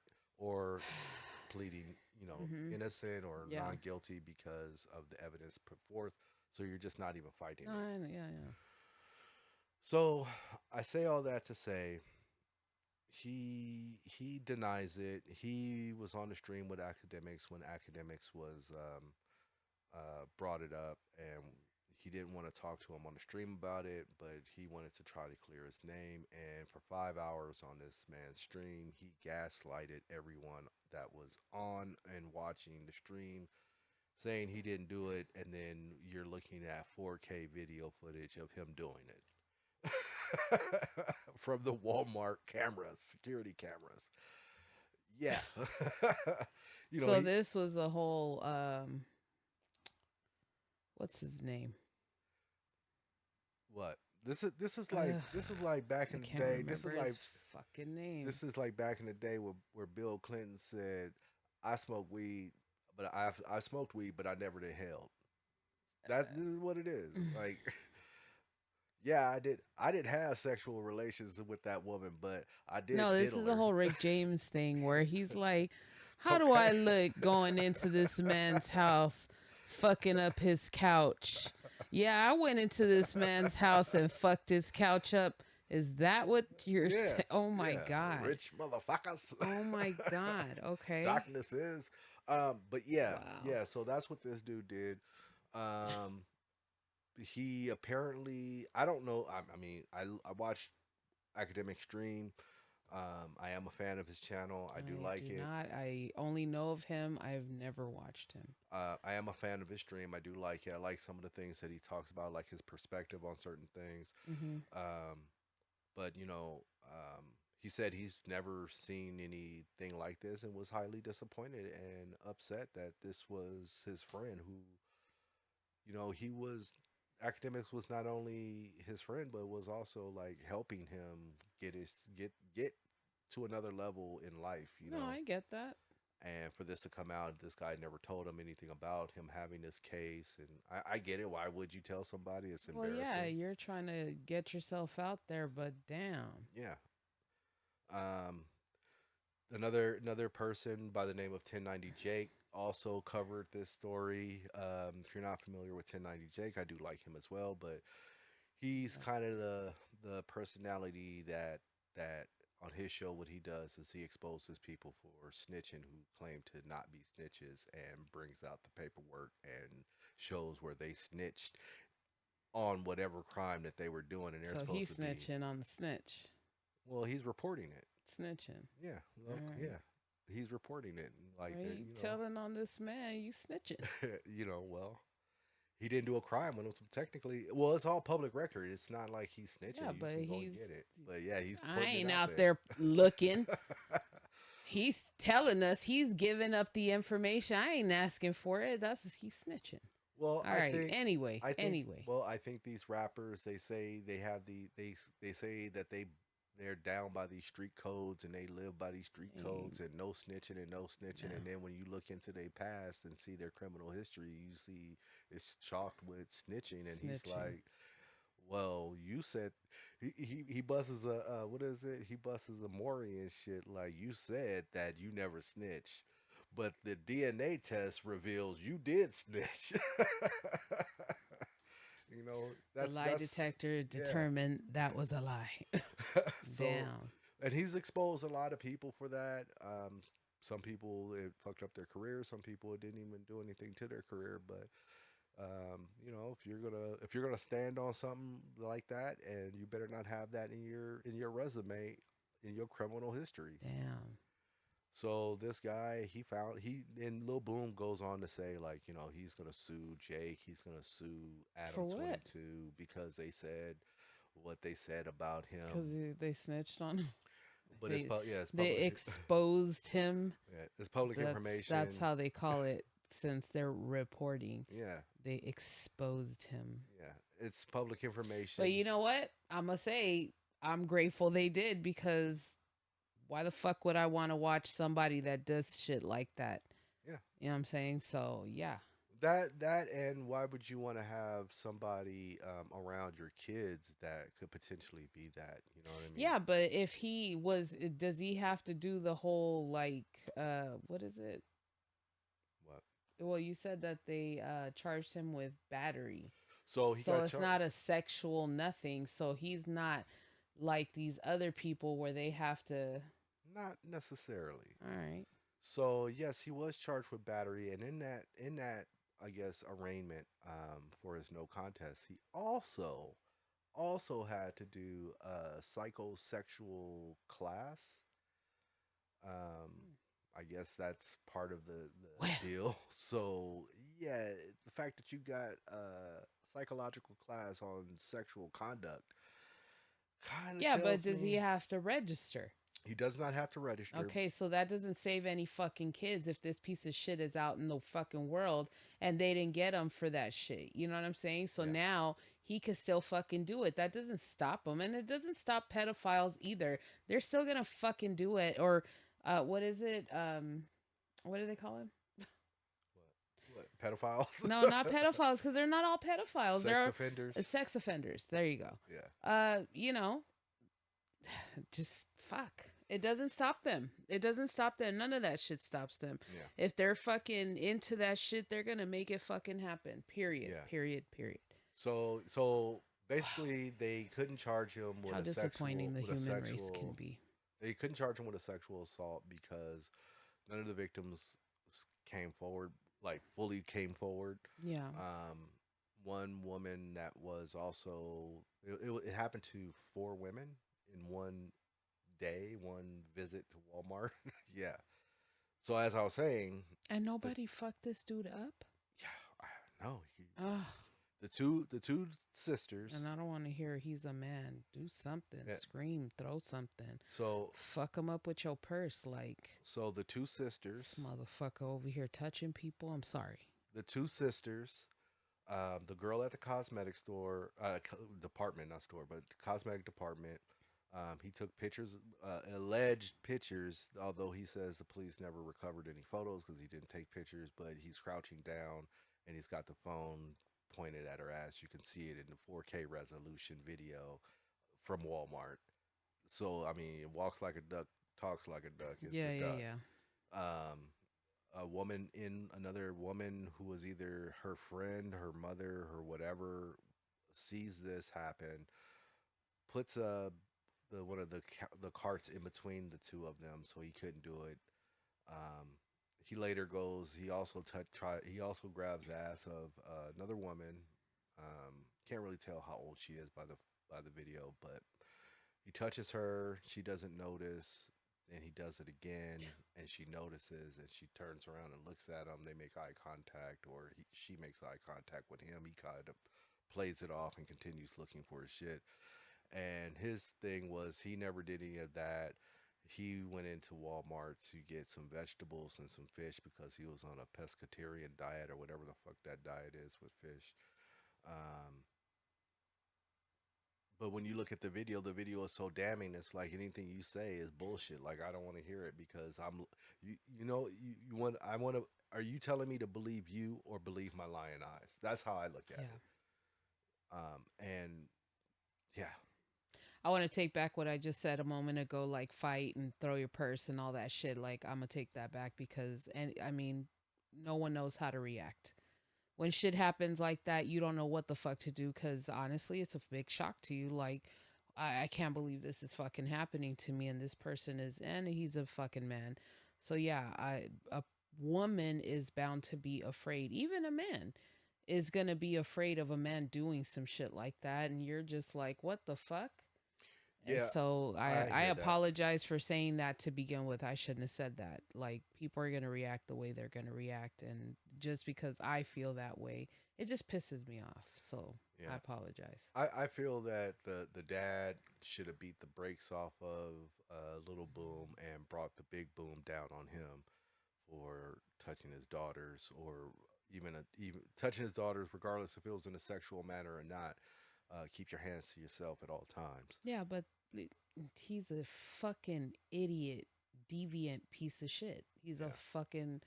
pleading, Mm-hmm. innocent or Yeah. non guilty because of the evidence put forth. So you're just not even fighting No, it. yeah, yeah. So I say all that to say he denies it. He was on the stream with Academics when Academics was brought it up, and he didn't want to talk to him on the stream about it, but he wanted to try to clear his name. And for 5 hours on this man's stream, he gaslighted everyone that was on and watching the stream, saying he didn't do it, and then you're looking at 4K video footage of him doing it from the Walmart cameras, security cameras. Yeah. So He this was a whole what's his name? what? This is like Ugh, back I in the can't day. remember his fucking name. This is like back in the day where Bill Clinton said, "I smoke weed, but I smoked weed, but I never inhaled." This is what it is. Like, yeah, I did have sexual relations with that woman, but I No, did this diddle is a her. whole Rick James thing where he's like, how do I Okay. look going into this man's house, fucking up his couch? Yeah, I went into this man's house and fucked his couch up. Is that what you're Yeah, saying? Oh my yeah, God. rich motherfuckers. Oh my God. Okay. Darkness is. But yeah, Wow. yeah. So that's what this dude did. Um, he apparently, I don't know. I mean, I watched Academic Stream. I am a fan of his channel. I do I like do it. not. I only know of him. I've never watched him. I am a fan of his stream. I do like it. I like some of the things that he talks about, like his perspective on certain things. Mm-hmm. Um, but he said he's never seen anything like this and was highly disappointed and upset that this was his friend who, he was Academics was not only his friend but was also like helping him get to another level in life, No, I get that. and for this to come out, this guy never told him anything about him having this case, and I get it. Why would you tell somebody? It's Well, yeah, embarrassing. you're trying to get yourself out there, but damn. Yeah. Um, another person by the name of 1090 Jake also covered this story. If you're not familiar with 1090 Jake, I do like him as well, but he's kind of the personality that on his show what he does is he exposes people for snitching who claim to not be snitches and brings out the paperwork and shows where they snitched on whatever crime that they were doing and they're So supposed he's to be, snitching on the snitch. well, he's reporting it. Snitching. Yeah, All well, right. yeah, he's reporting it like Right? that, You telling on this man, you snitching. well, he didn't do a crime when it was technically, well, it's all public record. It's not like he's Yeah, snitching. You but can go and he's. get it. But yeah, he's I putting it ain't out out there. there looking. He's telling us he's giving up the information. I ain't asking for it. He's snitching. Well, All right. Anyway. Anyway. I think these rappers, they say they have they say that they're down by these street codes and they live by these street Ain't- codes and no snitching and no snitching. No. And then when you look into their past and see their criminal history, you see it's chalked with snitching. And he's Snitching. like, well, you said he busts a what is it? He busts a Maury and shit. Like, you said that you never snitch, but the DNA test reveals you did snitch. The lie that's detector yeah. determined that was a lie. So, Damn. and he's exposed a lot of people for that. Some people it fucked up their career. Some people it didn't even do anything to their career. But if you're gonna stand on something like that, and you better not have that in your resume, in your criminal history. Damn. So this guy, and Lil Boom goes on to say, like, he's gonna sue Jake, he's gonna sue For Adam what? 22 because they said, what they said about because him. they snitched on him. But They yeah, it's they public. exposed him. Yeah, it's public That's information. how they call it since they're reporting. Yeah, They exposed him. yeah, it's public But information. you know what? I'm gonna say I'm grateful they did because why the fuck would I want to watch somebody that does shit like that? Yeah, You know what I'm saying? So yeah. that and why would you want to have somebody around your kids that could potentially be that? You know what I mean? Yeah, but if he was does he have to do the whole like what is it? What? Well, you said that they charged him with battery. So he So got it's charged. not a sexual nothing. So he's not like these other people where they have to. Not necessarily. All right. So yes, he was charged with battery, and in that I guess arraignment for his no contest, he also had to do a psychosexual class. Um, I guess that's part of Well, the deal. So yeah, the fact that you got a psychological class on sexual conduct kind of yeah, but tells does he me have to register? he does not have to register. Okay, so that doesn't save any fucking kids if this piece of shit is out in the fucking world and they didn't get him for that shit. You know what I'm saying? So Yeah. now he could still fucking do it. That doesn't stop him. And it doesn't stop pedophiles either. They're still gonna fucking do it. Or what is it? What do they call him? What pedophiles? No, not pedophiles, because they're not all pedophiles. Sex They're offenders. sex offenders. There you go. Yeah. You know, just fuck. It doesn't stop them. It doesn't stop them. None of that shit stops them. Yeah. If they're fucking into that shit, they're gonna make it fucking happen. Period. Yeah. Period. Period. So basically they couldn't charge him with How a disappointing the with a human race can sexual be. they couldn't charge him with a sexual assault because none of the victims came forward, like fully came forward. Yeah. One woman that was also it happened to four women in one day, one visit to Walmart. Yeah. So as I was saying, And the nobody fucked this dude up. yeah, I know Ugh. the two sisters. And I don't want to hear he's a man. Do something. Yeah. Scream. Throw something. So Fuck him up with your purse. Like, the two this sisters, motherfucker over here touching people. I'm sorry. the two sisters, the girl at the cosmetic store, department, not store, but cosmetic department. He took pictures, alleged pictures, although he says the police never recovered any photos because he didn't take pictures, but he's crouching down and he's got the phone pointed at her ass. You can see it in the 4K resolution video from Walmart. So, I mean, it walks like a duck, talks like a duck. It's Yeah, a yeah, duck. yeah. Um, another woman who was either her friend, her mother, or whatever, sees this happen, puts the one of the carts in between the two of them, so he couldn't do it. Um, he later goes. He also grabs the ass of another woman. Can't really tell how old she is by the video, but he touches her. She doesn't notice. And he does it again, and she notices, and she turns around and looks at him. They make eye contact, or she makes eye contact with him. He kind of plays it off and continues looking for his shit. And his thing was he never did any of that. He went into Walmart to get some vegetables and some fish because he was on a pescatarian diet or whatever the fuck that diet is with fish. Um, but when you look at the video is so damning. It's like anything you say is bullshit. Like I don't want to hear it because you want I want to. Are you telling me to believe you or believe my lying eyes? That's how I look at Yeah. it. And yeah, I want to take back what I just said a moment ago, like fight and throw your purse and all that shit. Like, I'm going to take that back because, and I mean, no one knows how to react. When shit happens like that, you don't know what the fuck to do because honestly, it's a big shock to you. Like, I can't believe this is fucking happening to me and this person is, and he's a fucking man. So, yeah, a woman is bound to be afraid. Even a man is going to be afraid of a man doing some shit like that. And you're just like, what the fuck? And Yeah, so I I hear that. apologize for saying that to begin with. I shouldn't have said that. Like, people are gonna react the way they're gonna react, and just because I feel that way, it just pisses me off. So I Yeah. apologize. I feel that the dad should have beat the brakes off of Little Boom and brought the big boom down on him for touching his daughters, or even touching his daughters, regardless if it was in a sexual manner or not. Keep your hands to yourself at all times. Yeah, but he's a fucking idiot, deviant piece of shit. He's a Yeah, fucking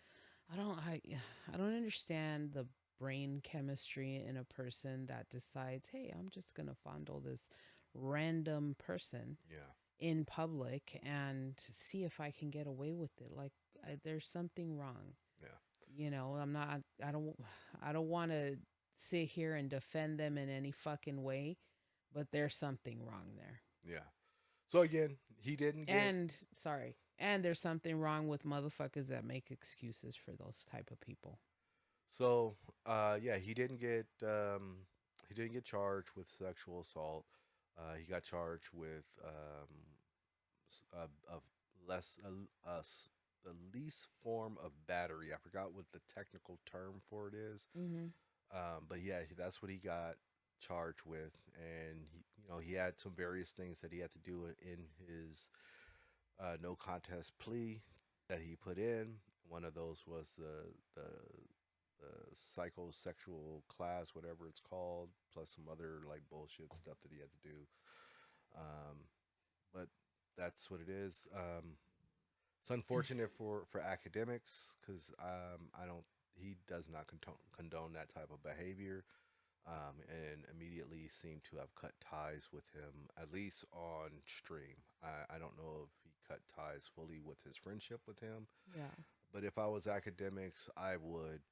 I don't understand the brain chemistry in a person that decides, "Hey, I'm just going to fondle this random person yeah, in public and see if I can get away with it." Like, there's something wrong. yeah, I'm not I don't want to sit here and defend them in any fucking way, but there's something wrong there. yeah. So again, he didn't get. And sorry, and there's something wrong with motherfuckers that make excuses for those type of people. So yeah, he didn't get charged with sexual assault. He got charged with of less the least form of battery. I forgot what the technical term for it is. Hmm. But yeah, that's what he got charged with, and he had some various things that he had to do in his no contest plea that he put in. One of those was the psychosexual class, whatever it's called, plus some other like bullshit stuff that he had to do. Um, but that's what it is. It's unfortunate for academics because I don't. He does not condone that type of behavior, and immediately seemed to have cut ties with him, at least on stream. I don't know if he cut ties fully with his friendship with him, Yeah. but if I was academics, I would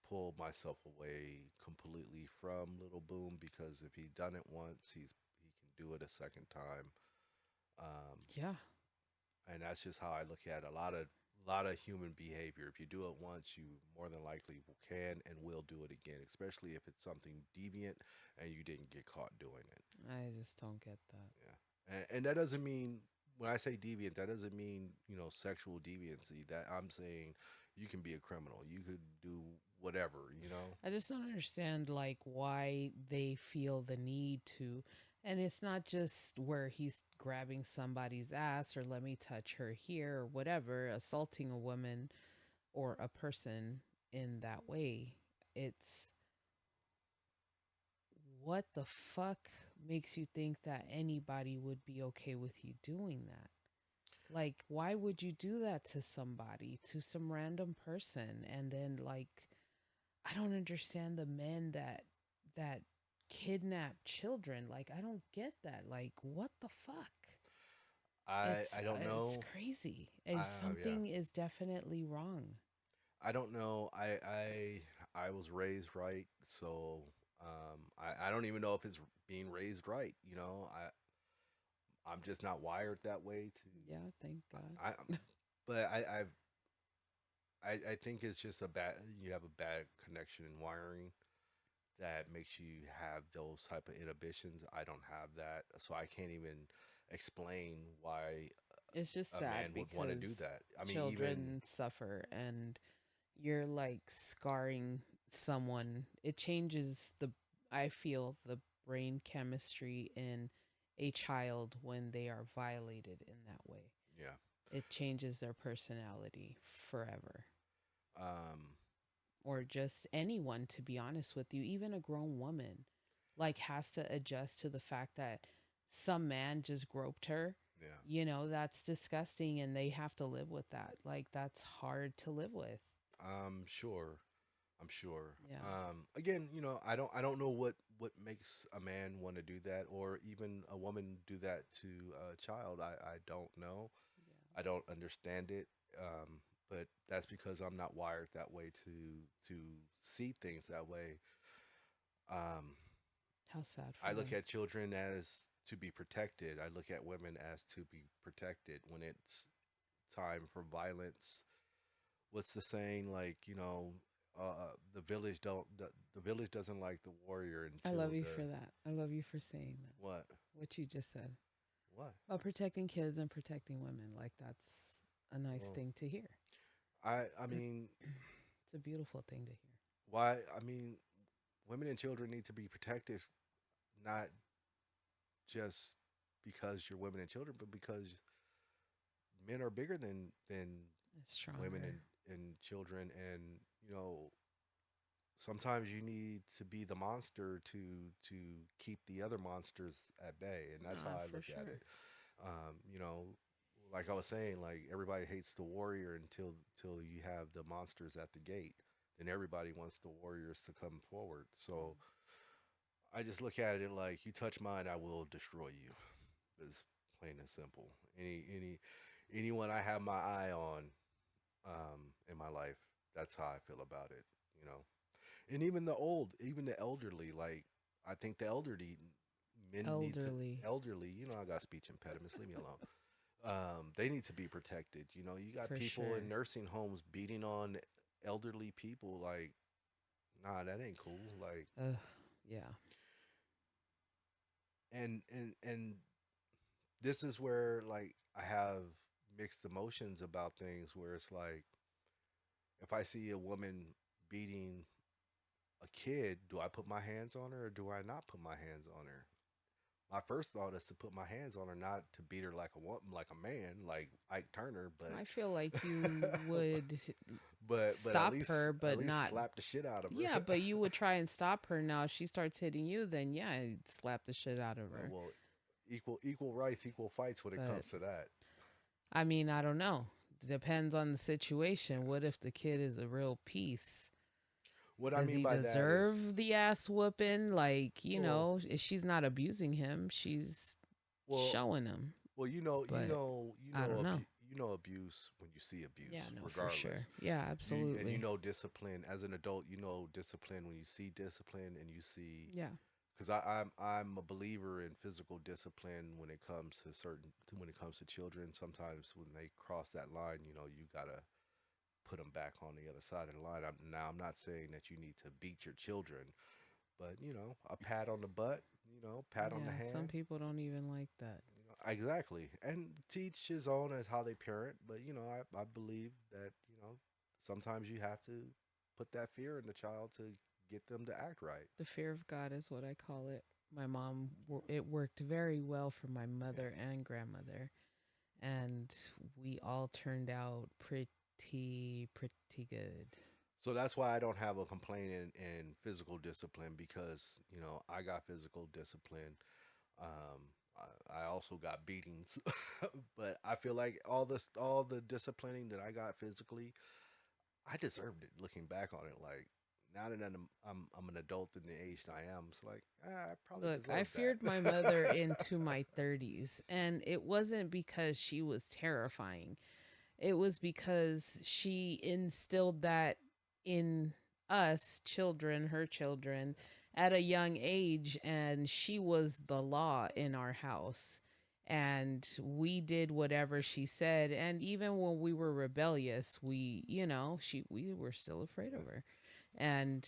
pull myself away completely from Little Boom because if he's done it once, he can do it a second time. Um, Yeah. and that's just how I look at a lot of human behavior. If you do it once, you more than likely can and will do it again, especially if it's something deviant and you didn't get caught doing it. I just don't get that. Yeah, and that doesn't mean when I say deviant, that doesn't mean sexual deviancy. That I'm saying you can be a criminal. You could do whatever. I just don't understand like why they feel the need to, and it's not just where he's grabbing somebody's ass or let me touch her here or whatever, assaulting a woman or a person in that way. It's what the fuck makes you think that anybody would be okay with you doing that? Like, why would you do that to somebody, to some random person? And then, like, I don't understand the men that kidnap children. Like, I don't get that. Like, what the fuck? I don't It's know. crazy. Yeah, Something is definitely wrong. I don't know. I was raised right, so I don't even know if it's being raised right. I'm just not wired that way to. Yeah, thank God. I but I think it's just a bad. You have a bad connection in wiring that makes you have those type of inhibitions. I don't have that, so I can't even explain why It's just a sad man would want to because do that. I mean, even children suffer and you're like scarring someone. It changes I feel, the brain chemistry in a child when they are violated in that way. yeah. It changes their personality forever. Um, Or just anyone, to be honest with you, even a grown woman, like, has to adjust to the fact that some man just groped her. yeah. That's disgusting and they have to live with that. Like, that's hard to live with. I'm sure. I'm sure. Yeah. Again, I don't know what makes a man want to do that, or even a woman do that to a child. I don't know. I don't understand it. But that's because I'm not wired that way to see things that way. Um, How sad for I look them. at children as to be protected. I look at women as to be protected when it's time for violence. What's the saying? Like, the village doesn't like the warrior I until love you the for that. I love you for saying that. what? What you just said. What? Well, protecting kids and protecting women, like that's a nice Well, thing to hear. I mean, It's a beautiful thing to hear. why? I mean, women and children need to be protected, not just because you're women and children, but because men are bigger than It's women stronger. and children, and you know sometimes you need to be the monster to keep the other monsters at bay, and that's how I For look at sure. it. You know, like I was saying, like everybody hates the warrior until you have the monsters at the gate. Then everybody wants the warriors to come forward. So I just look at it like you touch mine, I will destroy you. It's plain and simple. Anyone I have my eye on in my life, that's how I feel about it. You know, and even the elderly. Like I think the elderly men need to Elderly, elderly. You know, I got speech impediments. Leave me alone. They need to be protected. You know, you got for people in sure. nursing homes beating on elderly people. Like, nah, that ain't cool. Like, Ugh, yeah. and this is where like I have mixed emotions about things. Where it's like, if I see a woman beating a kid, do I put my hands on her or do I not put my hands on her? My first thought is to put my hands on her, not to beat her like a woman, like a man, like Ike Turner, I feel like you but would but stop her, at but least not. slap the shit out of her. Yeah, but you would try and stop her. Now, if she starts hitting you, then yeah, I'd slap the shit out of her. Well, equal rights, equal fights when it But comes to that. I mean, I don't know. Depends on the situation. What if the kid is a real piece? What I Does mean he by that is, deserve the ass whooping? Like, well, if she's not abusing him, she's well, showing him. well, But I don't know. you know abuse when you see Yeah, abuse, no, for sure. regardless. Yeah, And you absolutely. know discipline as an adult. You know discipline when you see discipline, and you see Yeah, because I'm a believer in physical discipline when it comes to when it comes to children. Sometimes when they cross that line, you know, you gotta put them back on the other side of the line. I'm not saying that you need to beat your children, but you know, a pat on the butt, you know, pat on the yeah. Some hand, people don't even like that. you know, exactly. And teach his own as how they parent, but you know, I believe that you know sometimes you have to put that fear in the child to get them to act right. The fear of God is what I call it. My mom, it worked very well for my Yeah. mother and grandmother, and we all turned out pretty good. So that's why I don't have a complaint in physical discipline because you know I got physical discipline. Um, I also got beatings, but I feel like all the disciplining that I got physically, I deserved it. Looking back on it, like now that I'm an adult in the age that I am, it's like I probably Look, I deserved feared that. my mother into my 30s, and it wasn't because she was terrifying. It was because she instilled that in us children, her children, at a young age, and she was the law in our house. And we did whatever she said. And even when we were rebellious, we were still afraid Yeah, of her. And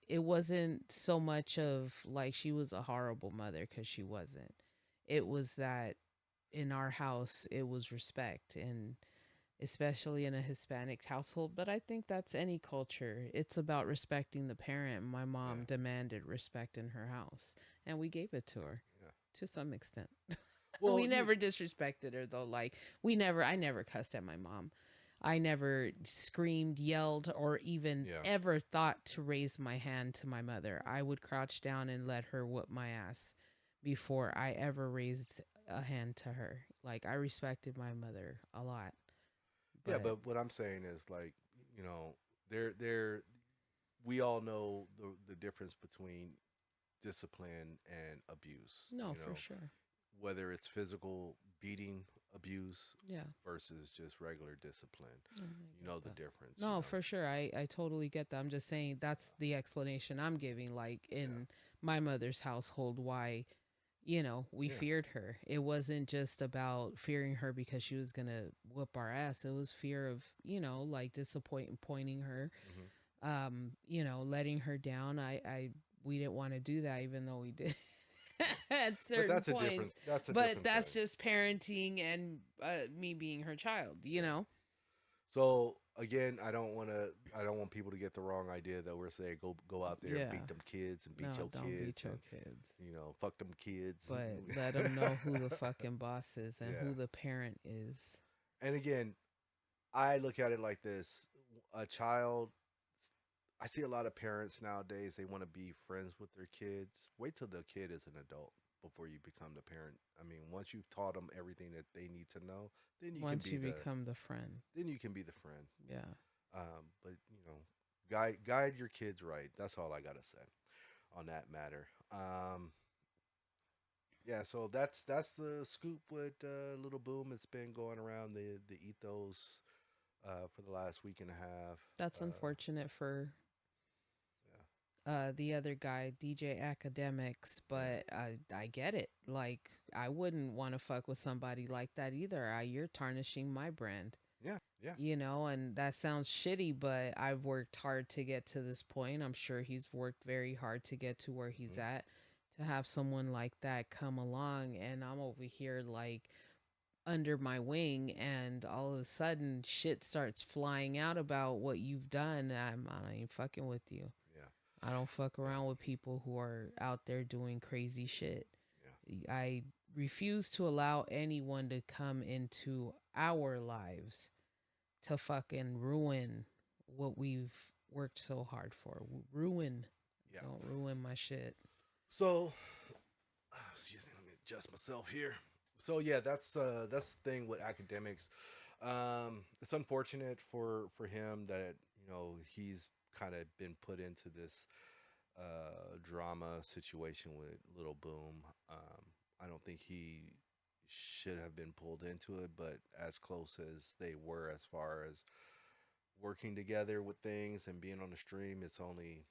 it wasn't so much of like she was a horrible mother, because she wasn't. It was that in our house, it was respect, and especially in a Hispanic household, but I think that's any culture. It's about respecting the parent. My yeah, mom demanded respect in her house, and we gave it to her yeah. to some extent. Well, We never disrespected her though. Like, I never cussed at my mom. I never screamed, yelled, or even yeah. ever thought to raise my hand to my mother. I would crouch down and let her whoop my ass before I ever raised a hand to her. Like, I respected my mother a lot. Yeah, But but what I'm saying is like, you know, there we all know the difference between discipline and abuse, no, you for know, sure. whether it's physical beating abuse Yeah. versus just regular discipline. No, I You get know the that. difference, you No, know. for sure. I totally get that. I'm just saying that's the explanation I'm giving. Like Yeah. in my mother's household, why, we Yeah. feared her. It wasn't just about fearing her because she was going to whoop our ass. It was fear of, like disappointing, pointing her, Hmm. letting her down. We didn't want to do that, even though we did. at But certain points. that's a But different that's thing. just parenting and me being her child, you Yeah. know? So again, I don't want people to get the wrong idea that we're saying go out there and Yeah. beat them kids and beat No, your don't kids beat your and kids. fuck them kids. But let them know who the fucking boss is and Yeah. who the parent is. And again, I look at it like this: a child. I see a lot of parents nowadays. They want to be friends with their kids. Wait till the kid is an adult before you become the parent. I mean, once you've taught them everything that they need to know, then you can Once be you the become the friend. friend. Yeah. But guide your kids right. That's all I gotta say on that matter. Yeah, so that's the scoop with Little Boom. It's been going around the ethos for the last week and a half. That's unfortunate for Yeah, the other guy, DJ Academics, yeah, but I get it. Like I wouldn't want to fuck with somebody like that either. You're tarnishing my brand, yeah, yeah. you know, and that sounds shitty, but I've worked hard to get to this point. I'm sure he's worked very hard to get to where he's Mhm. at. To have someone like that come along, and I'm over here like under my wing, and all of a sudden shit starts flying out about what you've done. I ain't fucking with you. Yeah, I don't fuck yeah, around with people who are out there doing crazy shit. yeah, I refuse to allow anyone to come into our lives to fucking ruin what we've worked so hard for. Ruin. yeah. Don't ruin my shit. So, excuse me, let me adjust myself here. So yeah, that's the thing with academics. It's unfortunate for him that he's kind of been put into this drama situation with Little Boom. I don't think he should have been pulled into it, but as close as they were as far as working together with things and being on the stream, it's only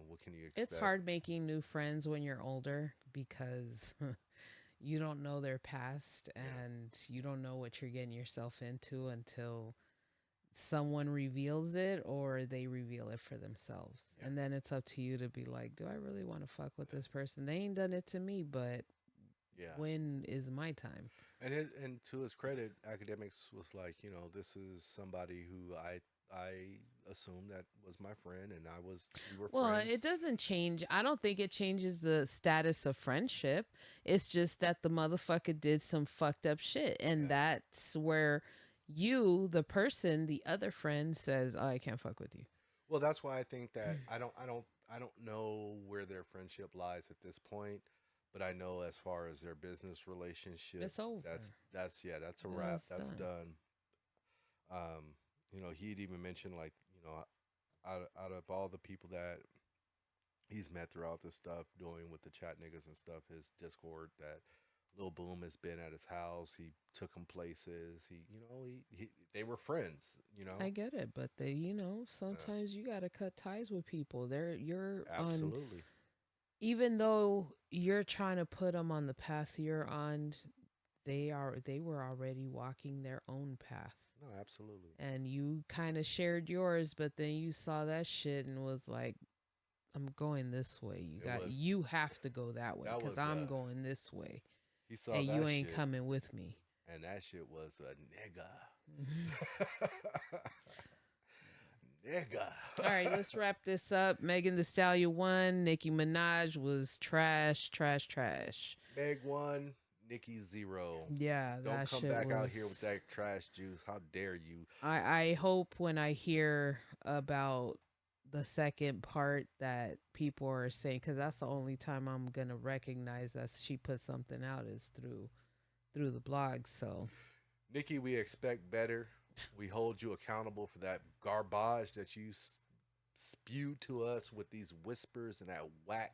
what can you It's expect? hard making new friends when you're older because you don't know their past Yeah, and you don't know what you're getting yourself into until someone reveals it or they reveal it for themselves. yeah, And then it's up to you to be like, do I really want to fuck with yeah, this person? They ain't done it to me, but yeah. when is my time? And to his credit, academics was like, this is somebody who I assumed that was my friend, and we were Well, it friends. doesn't change. I don't think it changes the status of friendship. It's just that the motherfucker did some fucked up shit. And Yeah. that's where you, the person, the other friend says, oh, I can't fuck with you. Well, that's why I think that I don't know where their friendship lies at this point, but I know as far as their business relationship, It's over. that's a Yeah, wrap. it's That's done. done. He'd even mentioned like, out of all the people that he's met throughout this stuff, doing with the chat niggas and stuff, his Discord, that Lil Boom has been at his house. He took him places. They were friends. I get it, but Uh, sometimes you gotta cut ties with people. You're on, absolutely. even though you're trying to put them on the path you're on, they were already walking their own path. No, absolutely. And you kind of shared yours, but then you saw that shit and was like, I'm going this way. It was You have to go that way that because was I'm going this way, he saw and you that ain't shit, coming with me. and that shit was a nigga. Nigga. All right, let's wrap this up. Megan Thee Stallion won. Nicki Minaj was trash, trash, trash. Meg 1, Nikki 0. Yeah, Don't that come shit back out was. here with that trash juice. How dare you? I hope when I hear about the second part that people are saying, because that's the only time I'm gonna recognize that she put something out is through the blog. So Nikki, we expect better. We hold you accountable for that garbage that you spew to us with these whispers and that whack.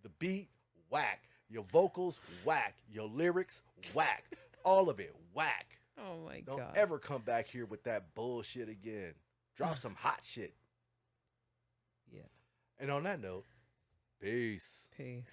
The beat, whack. Your vocals, whack. Your lyrics, whack. All of it, whack. oh my Don't god. ever come back here with that bullshit again. Drop some hot shit. Yeah. And on that note, peace. Peace.